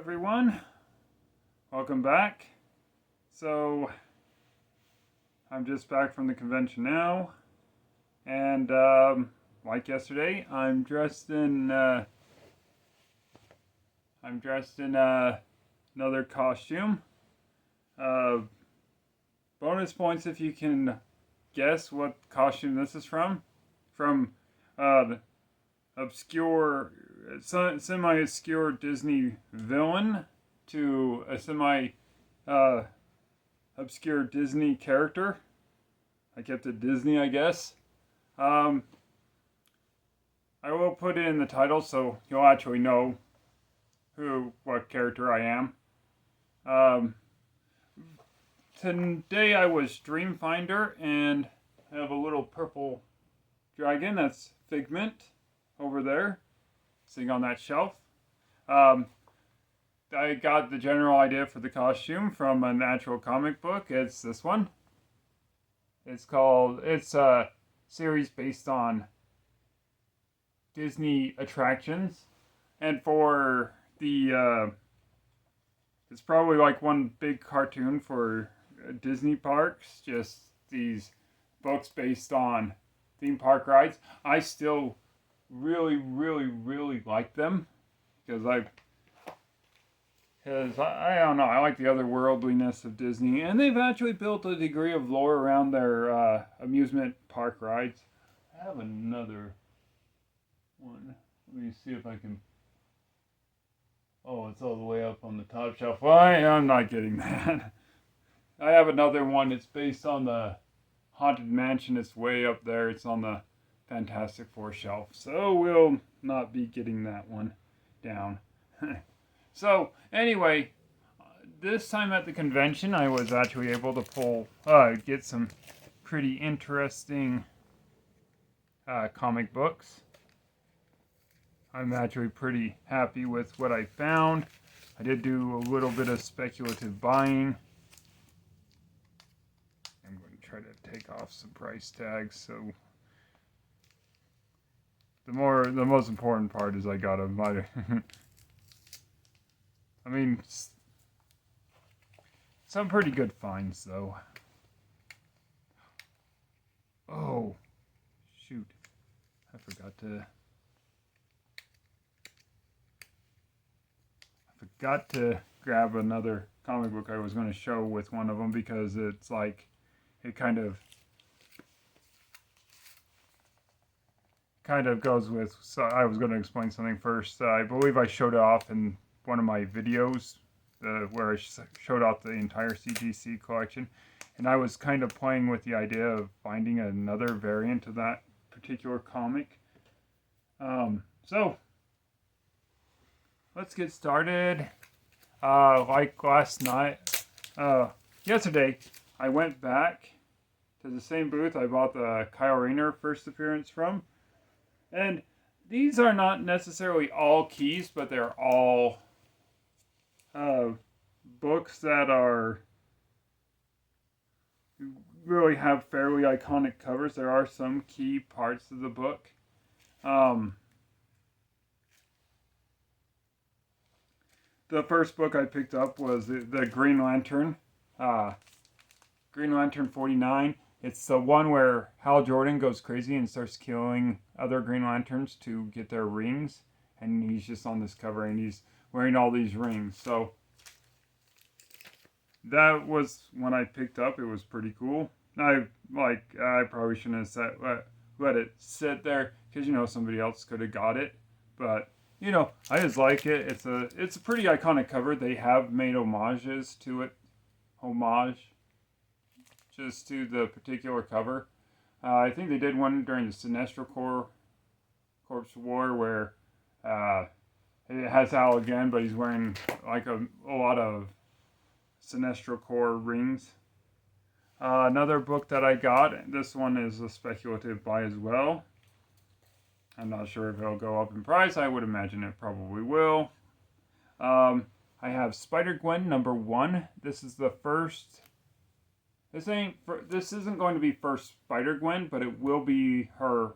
everyone, welcome back. So I'm just back from the convention now, and like yesterday, I'm dressed in another costume. Uh, Bonus points if you can guess what costume this is from. From the obscure, semi-obscure Disney villain to a semi-obscure Disney character. I kept it Disney, I guess. I will put it in the title so you'll actually know what character I am. Today I was Dreamfinder, and I have a little purple dragon that's Figment over there, sitting on that shelf. I got the general idea for the costume from an actual comic book. It's this one. It's a series based on Disney attractions, and for it's probably like one big cartoon for Disney parks, just these books based on theme park rides. I still really like them because I don't know, I like the otherworldliness of Disney, and they've actually built a degree of lore around their amusement park rides. I have another one. Let me see if I can. Oh, it's all the way up on the top shelf. Well, I'm not getting that. I have another one. It's based on the Haunted Mansion. It's way up there. It's on the Fantastic Four shelf. So we'll not be getting that one down. So anyway, this time at the convention, I was actually able to get some pretty interesting comic books. I'm actually pretty happy with what I found. I did do a little bit of speculative buying. I'm going to try to take off some price tags. So the most important part is I got them. I mean, some pretty good finds though. Oh, shoot! I forgot to grab another comic book I was going to show with one of them, because it's like it kind of goes with. So I was going to explain something first. I believe I showed it off in one of my videos where I showed off the entire CGC collection, and I was kind of playing with the idea of finding another variant of that particular comic. So let's get started. Like yesterday, I went back to the same booth I bought the Kyle Rayner first appearance from. And these are not necessarily all keys, but they're all books that really have fairly iconic covers. There are some key parts of the book. The first book I picked up was the Green Lantern, Green Lantern 49. It's the one where Hal Jordan goes crazy and starts killing other Green Lanterns to get their rings, and he's just on this cover and he's wearing all these rings. So that was when I picked up. It was pretty cool. I probably shouldn't have let it sit there, because somebody else could have got it, but I just like it. It's a pretty iconic cover. They have made homages to it. Just to the particular cover. I think they did one during the Sinestro Corps War where it has Hal again, but he's wearing like a lot of Sinestro Corps rings. Another book that I got, this one is a speculative buy as well. I'm not sure if it'll go up in price. I would imagine it probably will. I have Spider-Gwen #1. This is the first. This isn't going to be first Spider-Gwen, but it will be her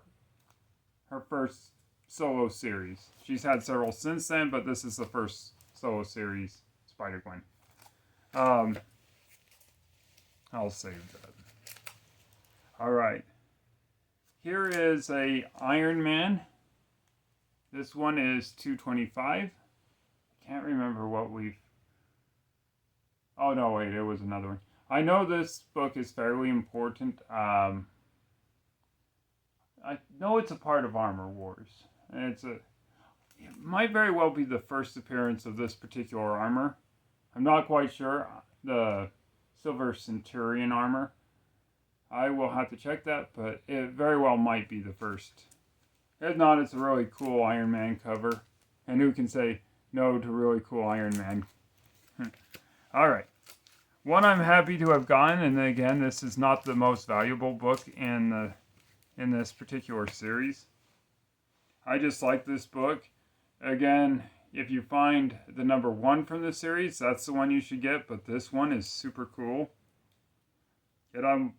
first solo series. She's had several since then, but this is the first solo series Spider-Gwen. I'll save that. All right. Here is a Iron Man. This one is 225. Can't remember what we've... Oh, no, wait, it was another one. I know this book is fairly important. I know it's a part of Armor Wars. And it might very well be the first appearance of this particular armor. I'm not quite sure. The Silver Centurion armor. I will have to check that, but it very well might be the first. If not, it's a really cool Iron Man cover. And who can say no to really cool Iron Man? Alright. One I'm happy to have gotten, and again, this is not the most valuable book in this particular series. I just like this book. Again, if you find the number 1 from the series, that's the one you should get, but this one is super cool. And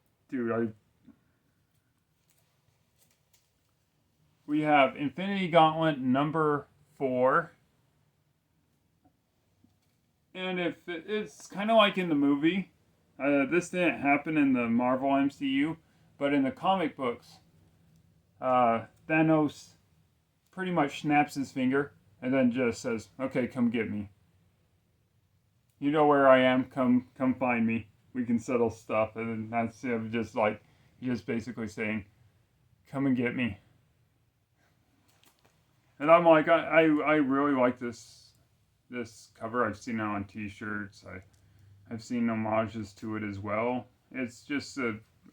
we have Infinity Gauntlet number 4. And if it's kind of like in the movie, this didn't happen in the Marvel MCU, but in the comic books, Thanos pretty much snaps his finger and then just says, "Okay, come get me. You know where I am. Come find me. We can settle stuff." And then that's him just basically saying, "Come and get me." And I'm like, I really like this cover. I've seen it on t-shirts. I've seen homages to it as well. It's just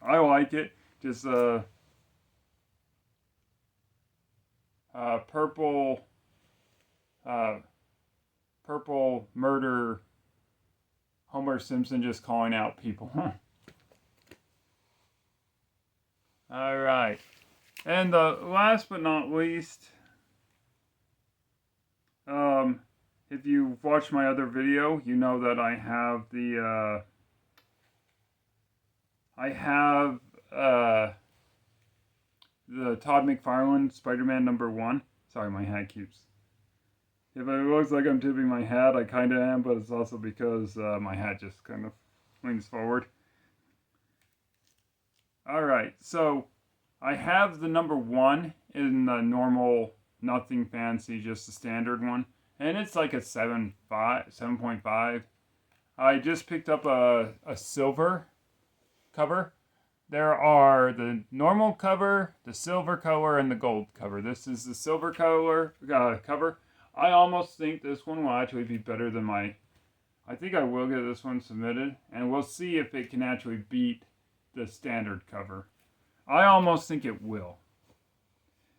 I like it. Just purple murder, Homer Simpson just calling out people. All right, and last but not least, if you've watched my other video, you know that I have the Todd McFarlane Spider-Man number 1. Sorry, my hat keeps... If it looks like I'm tipping my hat, I kind of am, but it's also because my hat just kind of leans forward. Alright, so I have the number 1 in the normal, nothing fancy, just the standard one. And it's like a 7.5. I just picked up a silver cover. There are the normal cover, the silver cover, and the gold cover. This is the silver cover. I almost think this one will actually be better than I think I will get this one submitted, and we'll see if it can actually beat the standard cover. I almost think it will.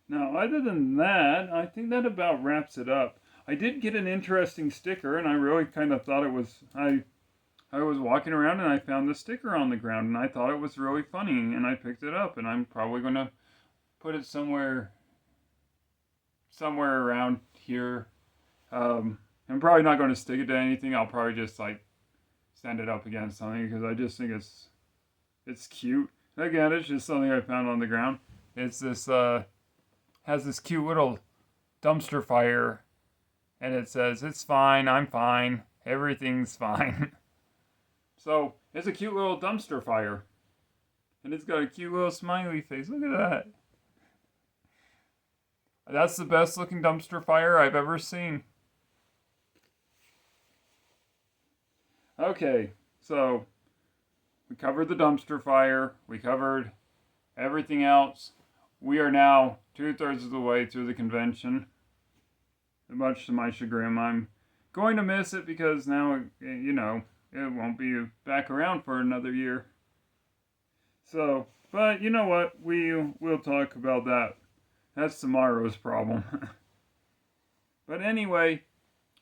Now, other than that, I think that about wraps it up. I did get an interesting sticker, and I really kind of thought it was... I was walking around and I found the sticker on the ground, and I thought it was really funny, and I picked it up, and I'm probably going to put it somewhere around here. I'm probably not going to stick it to anything. I'll probably just stand it up against something, because I just think it's cute. Again, it's just something I found on the ground. It's this has this cute little dumpster fire, and it says, "It's fine, I'm fine, everything's fine." So, it's a cute little dumpster fire. And it's got a cute little smiley face. Look at that. That's the best looking dumpster fire I've ever seen. Okay, so we covered the dumpster fire. We covered everything else. We are now 2/3 of the way through the convention. Much to my chagrin, I'm going to miss it, because now, you know, it won't be back around for another year. So, but you know what? We'll talk about that. That's tomorrow's problem. But anyway,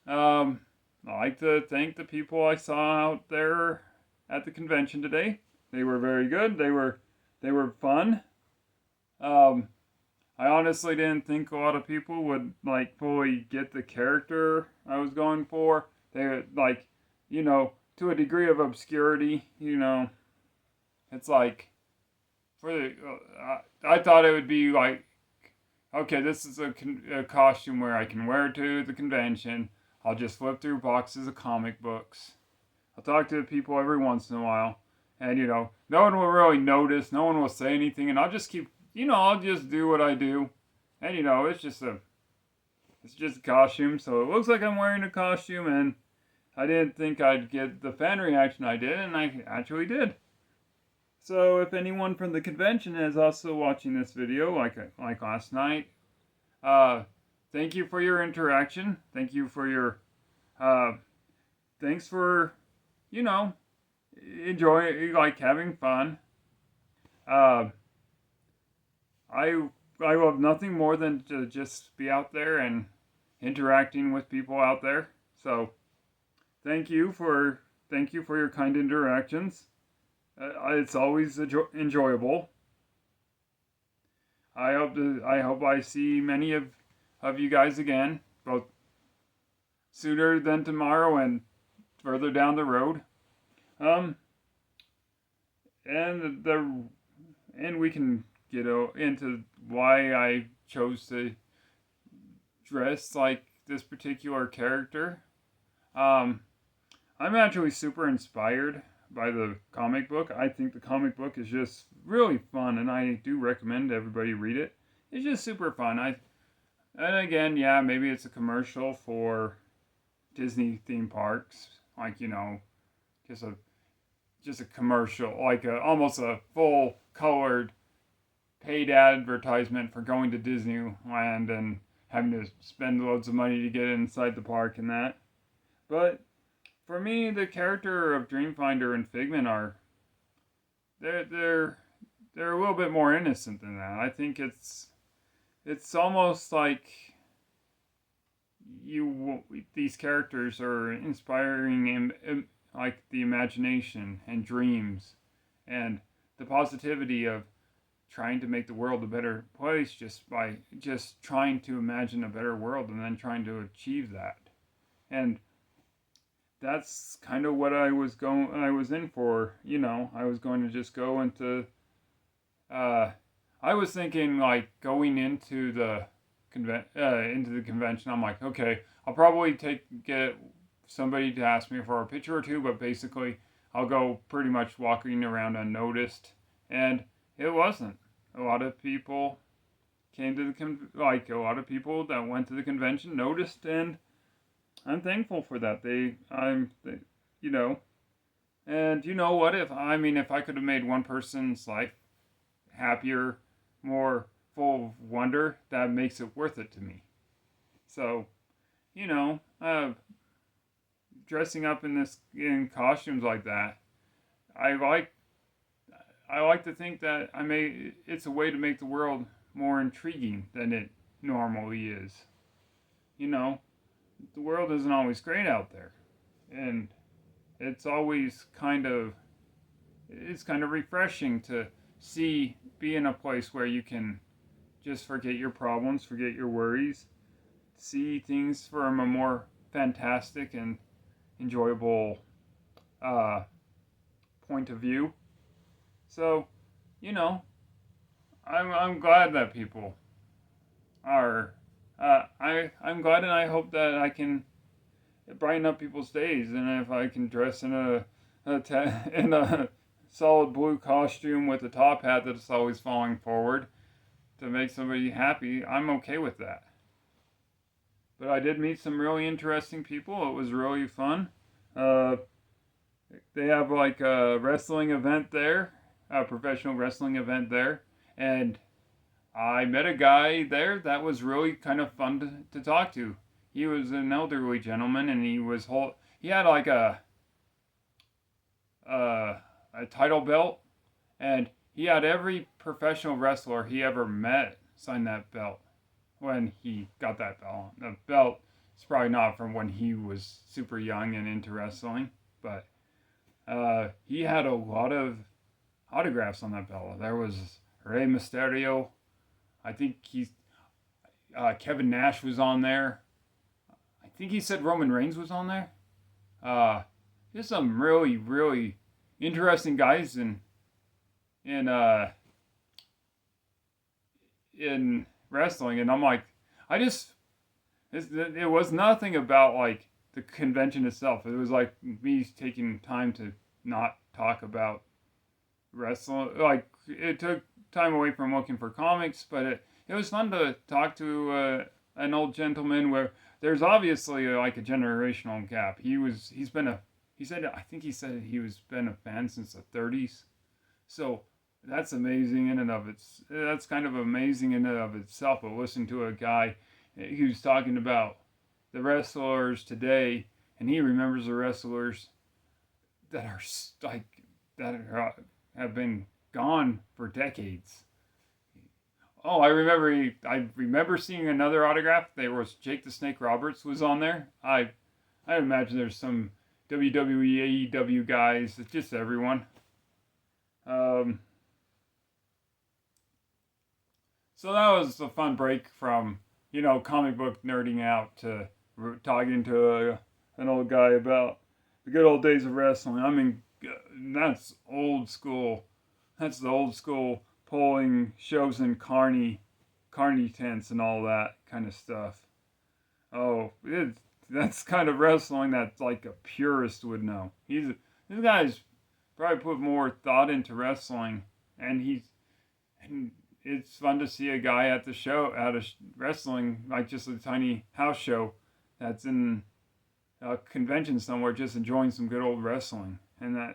I'd like to thank the people I saw out there at the convention today. They were very good. They were fun. I honestly didn't think a lot of people would fully get the character I was going for. They you know, to a degree of obscurity, you know, it's like, I thought it would be like, okay, this is a costume where I can wear it to the convention. I'll just flip through boxes of comic books. I'll talk to people every once in a while. And, no one will really notice. No one will say anything. And I'll just keep, I'll just do what I do. And, it's just a costume. So it looks like I'm wearing a costume. And I didn't think I'd get the fan reaction I did. And I actually did. So if anyone from the convention is also watching this video, like last night, thank you for your interaction. Thank you for your, thanks for, enjoying, like having fun. I love nothing more than to just be out there and interacting with people out there. So thank you for your kind interactions. It's always enjoyable. I hope I see many of you guys again, both sooner than tomorrow and further down the road. And we can get into why I chose to dress like this particular character. I'm actually super inspired by the comic book. I think the comic book is just really fun, and I do recommend everybody read it. It's just super fun. And again, yeah, maybe it's a commercial for Disney theme parks, like just a commercial, like almost a full colored paid advertisement for going to Disneyland and having to spend loads of money to get inside the park and that. But for me, the character of Dreamfinder and Figment they're a little bit more innocent than that. I think it's almost like these characters are inspiring like the imagination and dreams and the positivity of trying to make the world a better place just by just trying to imagine a better world and then trying to achieve that. And that's kind of what I was in for. I was going to just go into I was thinking like going into the convention. I'm like, okay, I'll probably get somebody to ask me for a picture or two, but basically I'll go pretty much walking around unnoticed. And it wasn't. A lot of people came to a lot of people that went to the convention noticed, and I'm thankful for that. And you know what? If I could have made one person's life happier, more full of wonder, that makes it worth it to me. So, dressing up in costumes like that, I like to think that it's a way to make the world more intriguing than it normally is. The world isn't always great out there, and it's always kind of refreshing to be in a place where you can just forget your problems, forget your worries, see things from a more fantastic and enjoyable point of view. So, I'm glad that people are. I'm glad, and I hope that I can brighten up people's days. And if I can dress in a solid blue costume with a top hat that's always falling forward to make somebody happy, I'm okay with that. But I did meet some really interesting people. It was really fun. They have like a wrestling event there, a professional wrestling event there, and I met a guy there that was really kind of fun to talk to. He was an elderly gentleman, and he had like a title belt, and he had every professional wrestler he ever met sign that belt when he got that belt. The belt is probably not from when he was super young and into wrestling, but he had a lot of autographs on that belt. There was Rey Mysterio. I think Kevin Nash was on there. I think he said Roman Reigns was on there. There's some really, really interesting guys in wrestling, and I'm like, it was nothing about like the convention itself. It was like me taking time to not talk about wrestling. Like it took time away from looking for comics, but it was fun to talk to an old gentleman where there's obviously like a generational gap. He's been a he said I think he said he was been a fan since the 30s. So that's amazing in and of it's that's kind of amazing in and of itself. But listen to a guy who's talking about the wrestlers today, and he remembers the wrestlers that are like that are, have been gone for decades. Oh, I remember seeing another autograph. There was Jake the Snake Roberts was on there. I imagine there's some WWE AEW guys. It's just everyone. Um, so that was a fun break from comic book nerding out to talking to an old guy about the good old days of wrestling. I mean, that's old school. That's the old school pulling shows in carny tents and all that kind of stuff. Oh, that's kind of wrestling that like a purist would know. This guy's probably put more thought into wrestling, and and it's fun to see a guy at the show at a wrestling like just a tiny house show that's in a convention somewhere, just enjoying some good old wrestling. And I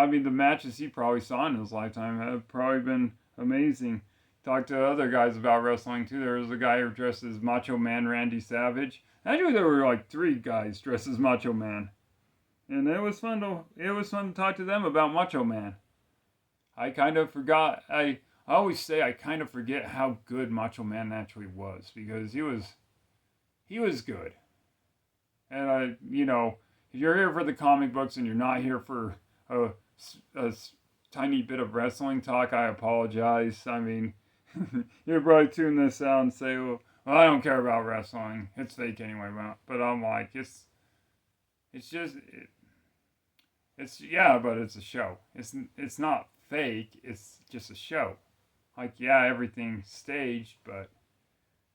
mean, the matches he probably saw in his lifetime have probably been amazing. Talked to other guys about wrestling too. There was a guy who dressed as Macho Man Randy Savage. Actually, there were like 3 guys dressed as Macho Man, and it was fun to talk to them about Macho Man. I kind of forgot. I always say I kind of forget how good Macho Man actually was, because he was good. And if you're here for the comic books and you're not here for a tiny bit of wrestling talk, I apologize. I mean, you'll probably tune this out and say, well, I don't care about wrestling. It's fake anyway. But I'm like, but it's a show. It's not fake. It's just a show. Like, yeah, everything's staged, but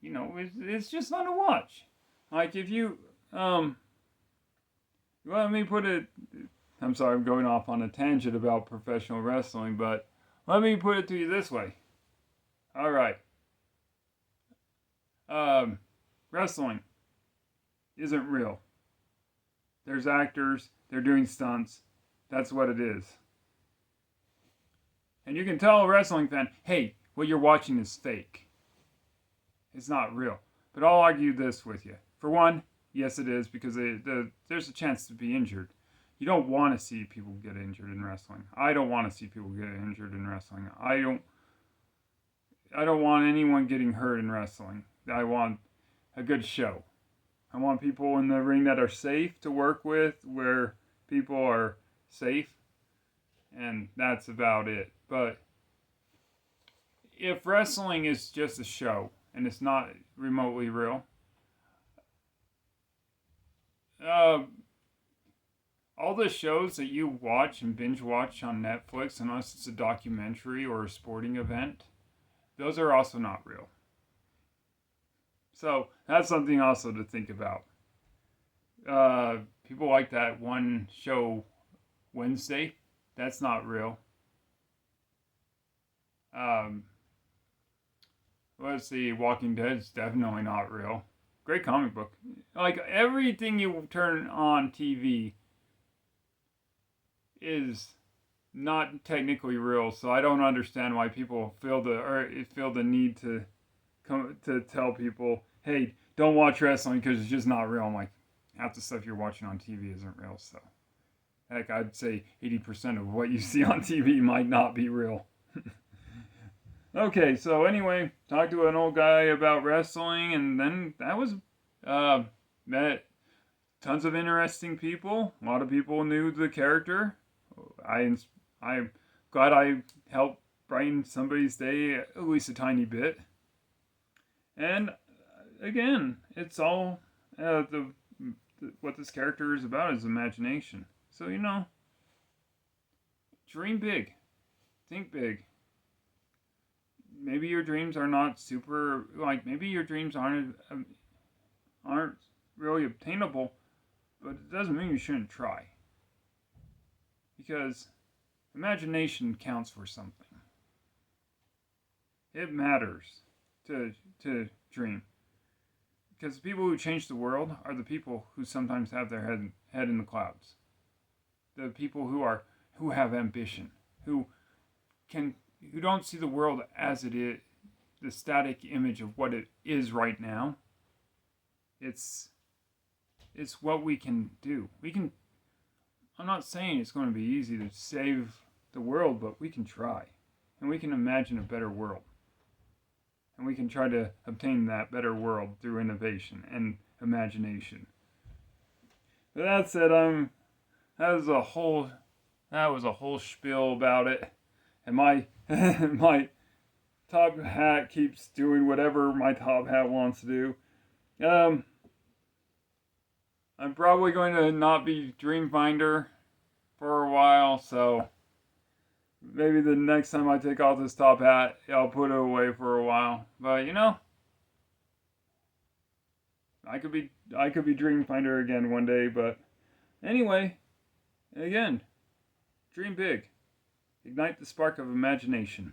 it's just fun to watch. Like if you let me put it. I'm sorry, I'm going off on a tangent about professional wrestling, but let me put it to you this way. All right. Wrestling isn't real. There's actors, they're doing stunts. That's what it is. And you can tell a wrestling fan, hey, what you're watching is fake. It's not real. But I'll argue this with you. For one, yes it is, because there's a chance to be injured. You don't want to see people get injured in wrestling. I don't want to see people get injured in wrestling. I don't want anyone getting hurt in wrestling. I want a good show. I want people in the ring that are safe to work with, where people are safe, and that's about it. But if wrestling is just a show and it's not remotely real, all the shows that you watch and binge watch on Netflix, unless it's a documentary or a sporting event, those are also not real. So that's something also to think about. People like that one show Wednesday. That's not real. Let's see, Walking Dead's definitely not real. Great comic book. Like everything you turn on TV is not technically real, so I don't understand why people feel the need to come to tell people, hey, don't watch wrestling because it's just not real. I'm like, half the stuff you're watching on TV isn't real, so heck, I'd say 80% of what you see on TV might not be real. Okay, so anyway, talked to an old guy about wrestling, and then that was met tons of interesting people. A lot of people knew the character. I'm glad I helped brighten somebody's day at least a tiny bit. And again, it's all what this character is about is imagination. So dream big, think big. Maybe your dreams are not super, like maybe your dreams aren't really obtainable, but it doesn't mean you shouldn't try. Because imagination counts for something. It matters to dream. Because the people who change the world are the people who sometimes have their head in the clouds. The people who have ambition, who don't see the world as it is, the static image of what it is right now. It's what we can do. I'm not saying it's going to be easy to save the world, but we can try. And we can imagine a better world. And we can try to obtain that better world through innovation and imagination. But that said, that was a whole spiel about it. And my my top hat keeps doing whatever my top hat wants to do. I'm probably going to not be Dreamfinder for a while, so maybe the next time I take off this top hat, I'll put it away for a while. But I could be Dreamfinder again one day. But anyway, again, dream big, ignite the spark of imagination.